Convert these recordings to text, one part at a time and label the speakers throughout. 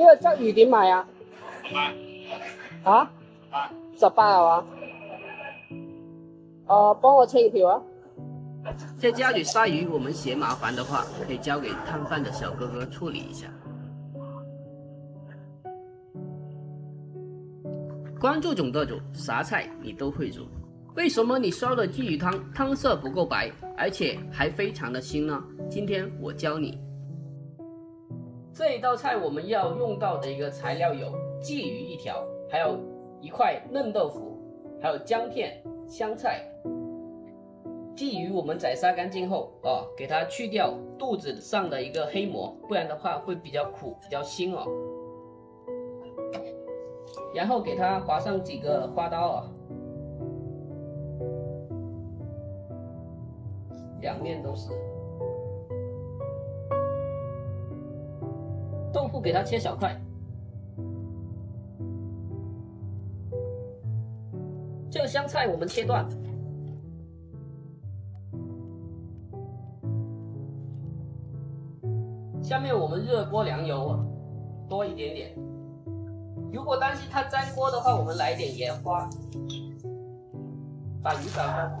Speaker 1: 呢個鯽魚點賣啊？啊？18係嘛？幫我清一條啊！
Speaker 2: 在家里杀鱼，我们嫌麻烦的话，可以交给摊贩的小哥哥处理一下。关注囧豆主，啥菜你都会煮。为什么你烧的鲫鱼汤汤色不够白，而且还非常的腥呢？今天我教你。这一道菜我们要用到的一个材料有鲫鱼1条，还有1块嫩豆腐，还有姜片、香菜。鲫鱼我们宰杀干净后给它去掉肚子上的一个黑膜，不然的话会比较苦、比较腥哦。然后给它划上几个花刀两面都是。豆腐给它切小块。这个香菜我们切断。下面我们热锅凉油多一点点。如果担心它粘锅的话，我们来一点盐花，把鱼甩干。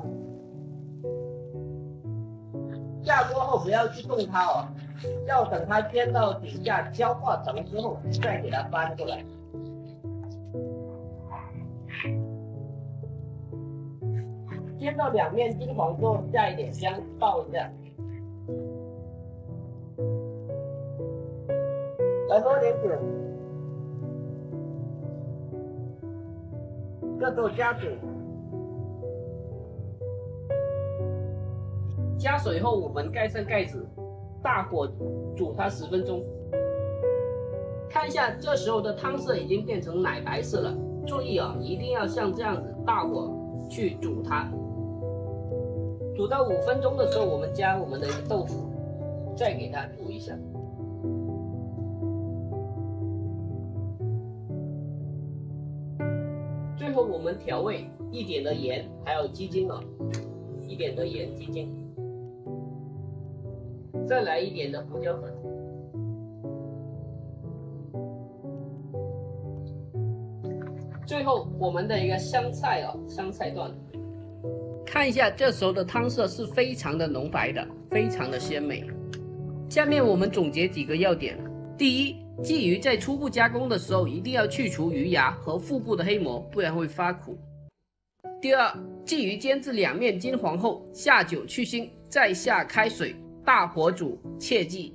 Speaker 2: 下锅后不要去动它要等它煎到底下焦化层之后，再给它翻过来。煎到两面金黄之后，下一点姜，爆一下。来多点水，这时候加水。加水后，我们盖上盖子，大火煮它10分钟。看一下，这时候的汤色已经变成奶白色了。注意一定要像这样子大火去煮它。煮到5分钟的时候，我们加我们的豆腐，再给它煮一下。最后我们调味1点的盐，还有鸡精1点的盐、鸡精，再来1点的胡椒粉。最后我们的一个香菜香菜段。看一下，这时候的汤色是非常的浓白的，非常的鲜美。下面我们总结几个要点。第一，鲫鱼在初步加工的时候，一定要去除鱼牙和腹部的黑膜，不然会发苦。第二，鲫鱼煎至两面金黄后，下酒去腥，再下开水，大火煮，切记